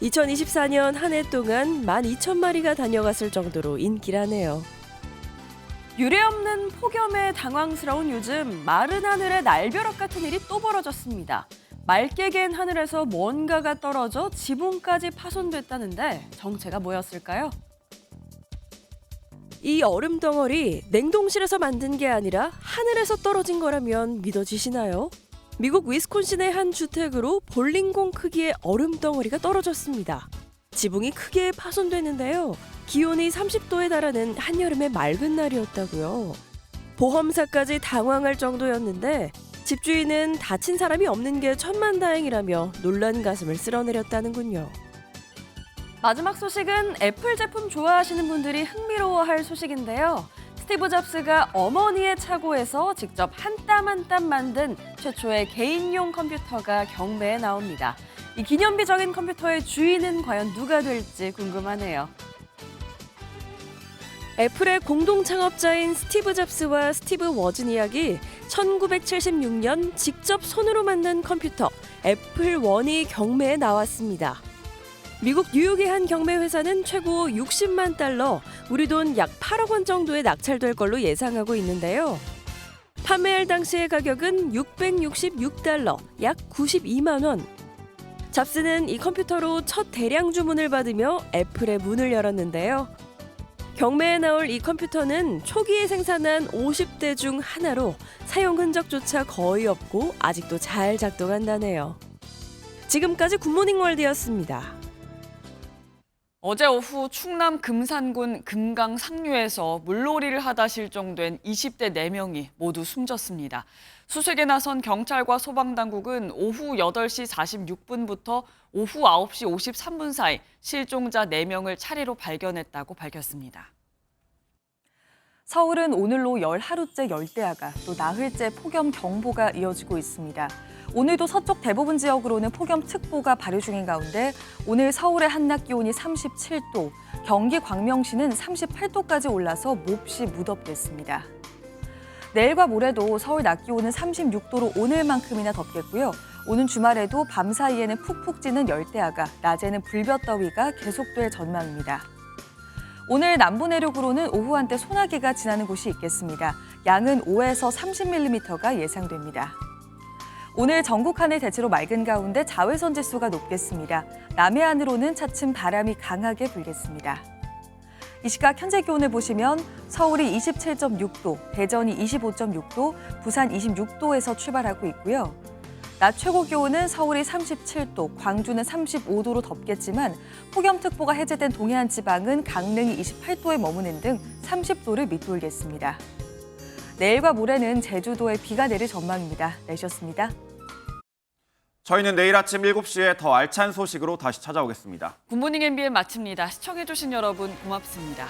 2024년 한 해 동안 12,000마리가 다녀갔을 정도로 인기라네요. 유례없는 폭염에 당황스러운 요즘 마른 하늘에 날벼락 같은 일이 또 벌어졌습니다. 맑게 갠 하늘에서 뭔가가 떨어져 지붕까지 파손됐다는데 정체가 뭐였을까요? 이 얼음 덩어리 냉동실에서 만든 게 아니라 하늘에서 떨어진 거라면 믿어지시나요? 미국 위스콘신의 한 주택으로 볼링공 크기의 얼음 덩어리가 떨어졌습니다. 지붕이 크게 파손됐는데요. 기온이 30도에 달하는 한여름의 맑은 날이었다고요. 보험사까지 당황할 정도였는데 집주인은 다친 사람이 없는 게 천만다행이라며 놀란 가슴을 쓸어내렸다는군요. 마지막 소식은 애플 제품 좋아하시는 분들이 흥미로워할 소식인데요. 스티브 잡스가 어머니의 차고에서 직접 한 땀 한 땀 만든 최초의 개인용 컴퓨터가 경매에 나옵니다. 이 기념비적인 컴퓨터의 주인은 과연 누가 될지 궁금하네요. 애플의 공동 창업자인 스티브 잡스와 스티브 워즈니악이 1976년 직접 손으로 만든 컴퓨터 애플 원이 경매에 나왔습니다. 미국 뉴욕의 한 경매 회사는 최고 60만 달러, 우리 돈 약 8억 원 정도에 낙찰될 걸로 예상하고 있는데요. 판매할 당시의 가격은 666달러, 약 92만 원. 잡스는 이 컴퓨터로 첫 대량 주문을 받으며 애플의 문을 열었는데요. 경매에 나올 이 컴퓨터는 초기에 생산한 50대 중 하나로 사용 흔적조차 거의 없고 아직도 잘 작동한다네요. 지금까지 굿모닝 월드였습니다. 어제 오후 충남 금산군 금강 상류에서 물놀이를 하다 실종된 20대 4명이 모두 숨졌습니다. 수색에 나선 경찰과 소방당국은 오후 8시 46분부터 오후 9시 53분 사이 실종자 4명을 차례로 발견했다고 밝혔습니다. 서울은 오늘로 열 하루째 열대야가, 또 나흘째 폭염경보가 이어지고 있습니다. 오늘도 서쪽 대부분 지역으로는 폭염특보가 발효 중인 가운데 오늘 서울의 한낮 기온이 37도, 경기 광명시는 38도까지 올라서 몹시 무덥겠습니다. 내일과 모레도 서울 낮 기온은 36도로 오늘만큼이나 덥겠고요. 오는 주말에도 밤 사이에는 푹푹 찌는 열대야가, 낮에는 불볕더위가 계속될 전망입니다. 오늘 남부 내륙으로는 오후 한때 소나기가 지나는 곳이 있겠습니다. 양은 5에서 30mm가 예상됩니다. 오늘 전국 하늘 대체로 맑은 가운데 자외선 지수가 높겠습니다. 남해안으로는 차츰 바람이 강하게 불겠습니다. 이 시각 현재 기온을 보시면 서울이 27.6도, 대전이 25.6도, 부산 26도에서 출발하고 있고요. 낮 최고 기온은 서울이 37도, 광주는 35도로 덥겠지만 폭염특보가 해제된 동해안 지방은 강릉이 28도에 머무는 등 30도를 밑돌겠습니다. 내일과 모레는 제주도에 비가 내릴 전망입니다. 내셨습니다. 저희는 내일 아침 7시에 더 알찬 소식으로 다시 찾아오겠습니다. 굿모닝 MBN 마칩니다. 시청해주신 여러분 고맙습니다.